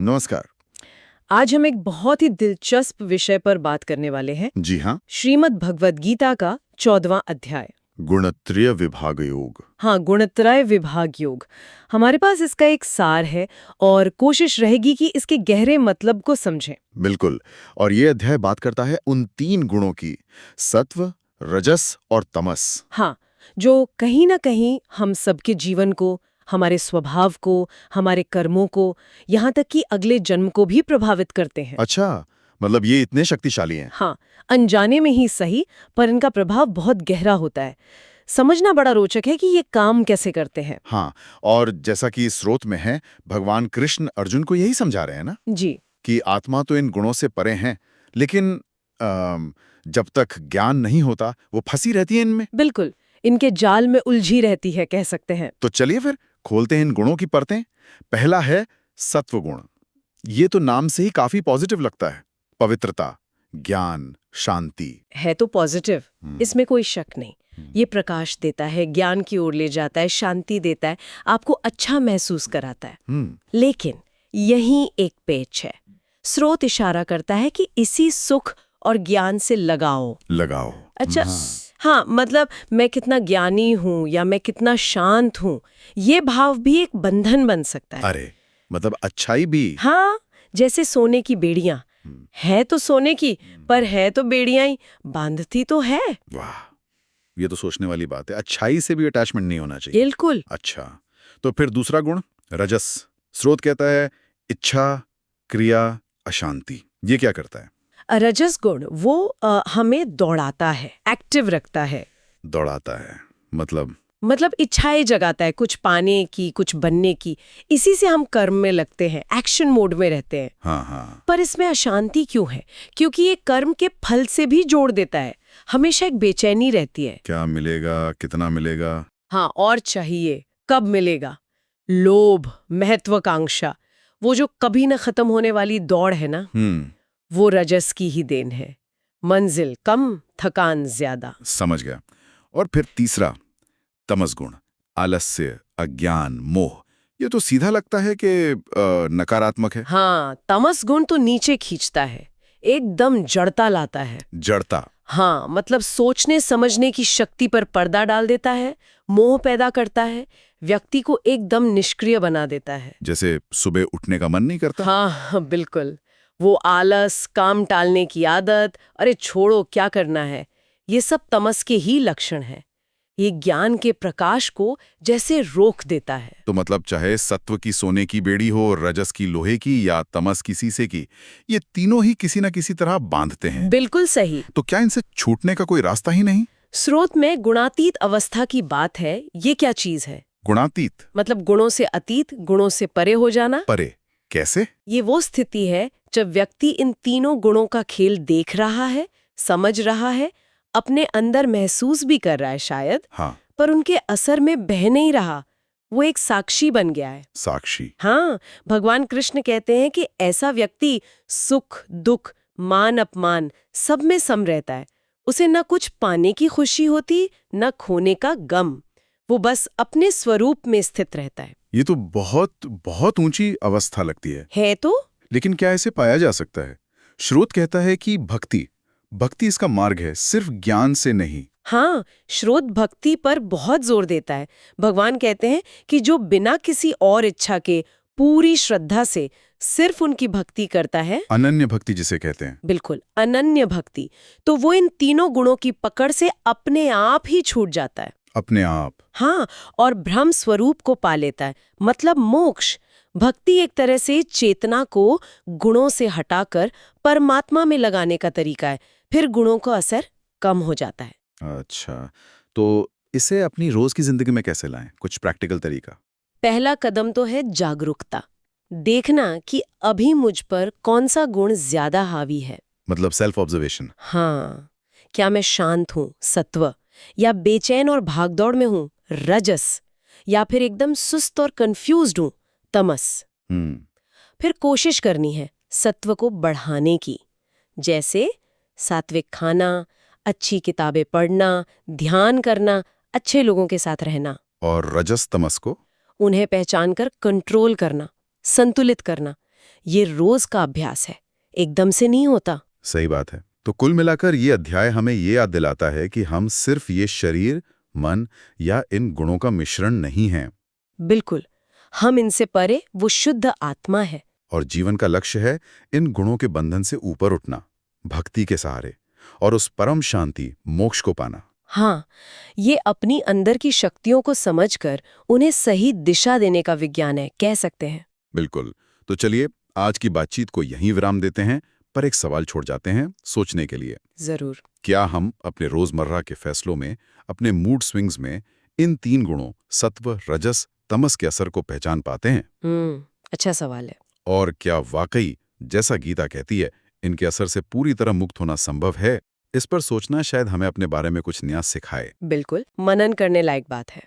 नमस्कार। आज हम एक बहुत ही दिलचस्प विषय पर बात करने वाले हैं। जी हाँ। श्रीमद् भगवद गीता का 14वां अध्याय। गुणत्रय विभाग योग। हाँ, गुणत्रय विभाग योग। हमारे पास इसका एक सार है और कोशिश रहेगी कि इसके गहरे मतलब को समझें। बिल्कुल। और ये अध्याय बात करता है उन 3 गुणों की, सत्व, रजस और तमस। हाँ, जो कहीं ना कहीं हम सबके जीवन को, हमारे स्वभाव को, हमारे कर्मों को, यहाँ तक कि अगले जन्म को भी प्रभावित करते हैं। अच्छा, मतलब ये इतने शक्तिशाली हैं। हाँ, अनजाने में ही सही, पर इनका प्रभाव बहुत गहरा होता है। समझना बड़ा रोचक है कि ये काम कैसे करते हैं। हाँ, और जैसा कि इस स्रोत में है, भगवान कृष्ण अर्जुन को यही समझा रहे हैं ना, जी, कि आत्मा तो इन गुणों से परे हैं, लेकिन जब तक ज्ञान नहीं होता, वो फंसी रहती है इनमें। बिल्कुल। इनके जाल में उलझी रहती है, कह सकते हैं। तो चलिए फिर खोलते हैं इन गुणों की परतें। पहला है सत्व गुण। ये तो नाम से ही काफी पॉजिटिव लगता है। पवित्रता, ज्ञान, शांति। है तो पॉजिटिव, इसमें कोई शक नहीं। हम्म। ये प्रकाश देता है, ज्ञान की ओर ले जाता है, शांति देता है, आपको अच्छा महसूस कराता है। हम्म। लेकिन यहीं एक पेच है। स्रोत इशारा करता है कि इसी सुख और ज्ञान से लगाओ। लगाओ। अच्छा, हाँ, मतलब मैं कितना ज्ञानी हूँ या मैं कितना शांत हूँ, ये भाव भी एक बंधन बन सकता है। अरे, मतलब अच्छाई भी। हाँ, जैसे सोने की बेड़ियां है तो सोने की, पर है तो बेड़ियां ही, बांधती तो है। वाह, ये तो सोचने वाली बात है। अच्छाई से भी अटैचमेंट नहीं होना चाहिए। बिल्कुल। अच्छा, तो फिर दूसरा गुण, रजस। स्रोत कहता है इच्छा, क्रिया, अशांति। ये क्या करता है? रजस गुण वो हमें दौड़ाता है, एक्टिव रखता है। दौड़ाता है, मतलब इच्छाएं जगाता है, कुछ पाने की, कुछ बनने की। इसी से हम कर्म में लगते हैं, एक्शन मोड में रहते हैं। हाँ हाँ। पर इसमें अशांति क्यों है? क्योंकि ये कर्म के फल से भी जोड़ देता है। हमेशा एक बेचैनी रहती है। क्या मिलेगा, कितना मिलेगा? हाँ, और चाहिए, कब मिलेगा? लोभ, महत्वाकांक्षा, वो जो कभी न खत्म होने वाली दौड़ है ना, वो रजस की ही देन है। मंजिल कम, थकान ज्यादा। समझ गया। और फिर तीसरा, तमस गुण। आलस्य, अज्ञान, मोह। ये तो सीधा लगता है कि नकारात्मक है। हाँ, तमस गुण तो नीचे खींचता है, एकदम जड़ता लाता है। जड़ता। हाँ, मतलब सोचने समझने की शक्ति पर पर्दा डाल देता है, मोह पैदा करता है, व्यक्ति को एकदम निष्क्रिय बना देता है। जैसे सुबह उठने का मन नहीं करता। हाँ, बिल्कुल। वो आलस, काम टालने की आदत, अरे छोड़ो क्या करना है, ये सब तमस के ही लक्षण है। ये ज्ञान के प्रकाश को जैसे रोक देता है। तो मतलब चाहे सत्व की सोने की बेड़ी हो, रजस की लोहे की या तमस की शीशे की, ये तीनों ही किसी न किसी तरह बांधते हैं। बिल्कुल सही। तो क्या इनसे छूटने का कोई रास्ता ही नहीं? स्रोत में गुणातीत अवस्था की बात है। ये क्या चीज है? गुणातीत मतलब गुणों से अतीत, गुणों से परे हो जाना। परे कैसे? ये वो स्थिति है जब व्यक्ति इन तीनों गुणों का खेल देख रहा है, समझ रहा है, अपने अंदर महसूस भी कर रहा है शायद, हाँ। पर उनके असर में बह नहीं रहा। वो एक साक्षी बन गया है। साक्षी। हाँ, भगवान कृष्ण कहते हैं कि ऐसा व्यक्ति सुख, दुख, मान अपमान सब में सम रहता है। उसे न कुछ पाने की खुशी होती, न खोने का गम। वो बस अपने स्वरूप में स्थित रहता है। ये तो बहुत बहुत ऊंची अवस्था लगती है तो लेकिन क्या इसे पाया जा सकता है? श्रोत कहता है कि भक्ति भक्ति इसका मार्ग है, सिर्फ ज्ञान से नहीं। हाँ, श्रोत भक्ति पर बहुत जोर देता है। भगवान कहते हैं कि जो बिना किसी और इच्छा के पूरी श्रद्धा से सिर्फ उनकी भक्ति करता है, अनन्य भक्ति जिसे कहते हैं। बिल्कुल अनन्य भक्ति, तो वो इन तीनों गुणों की पकड़ से अपने आप ही छूट जाता है। अपने आप। हाँ, और ब्रह्म स्वरूप को पा लेता है, मतलब मोक्ष। भक्ति एक तरह से चेतना को गुणों से हटाकर परमात्मा में लगाने का तरीका है। फिर गुणों का असर कम हो जाता है। अच्छा, तो इसे अपनी रोज की जिंदगी में कैसे लाएं? कुछ प्रैक्टिकल तरीका? पहला कदम तो है जागरूकता। देखना कि अभी मुझ पर कौन सा गुण ज्यादा हावी है। मतलब सेल्फ ऑब्जर्वेशन। हाँ, क्या मैं शांत हूँ, सत्व, या बेचैन और भागदौड़ में हूँ, रजस, या फिर एकदम सुस्त और कंफ्यूज्ड हूँ, तमस। फिर कोशिश करनी है सत्व को बढ़ाने की, जैसे सात्विक खाना, अच्छी किताबें पढ़ना, ध्यान करना, अच्छे लोगों के साथ रहना। और रजस तमस को? उन्हें पहचान कर कंट्रोल करना, संतुलित करना। ये रोज का अभ्यास है, एकदम से नहीं होता। सही बात है। तो कुल मिलाकर ये अध्याय हमें ये याद दिलाता है कि हम सिर्फ ये शरीर, मन या इन गुणों का मिश्रण नहीं हैं। बिल्कुल, हम इनसे परे वो शुद्ध आत्मा है। और जीवन का लक्ष्य है इन गुणों के बंधन से ऊपर उठना, भक्ति के सहारे, और उस परम शांति, मोक्ष को पाना। हाँ, ये अपनी अंदर की शक्तियों को समझकर उन्हें सही दिशा देने का विज्ञान है, कह सकते हैं। बिल्कुल। तो चलिए आज की बातचीत को यहीं विराम देते हैं, पर एक सवाल छोड़ जाते हैं सोचने के लिए। जरूर। क्या हम अपने रोजमर्रा के फैसलों में, अपने मूड स्विंग्स में इन 3 गुणों सत्व, रजस, तमस के असर को पहचान पाते हैं? अच्छा सवाल है। और क्या वाकई, जैसा गीता कहती है, इनके असर से पूरी तरह मुक्त होना संभव है? इस पर सोचना शायद हमें अपने बारे में कुछ नया सिखाए। बिल्कुल, मनन करने लायक बात है।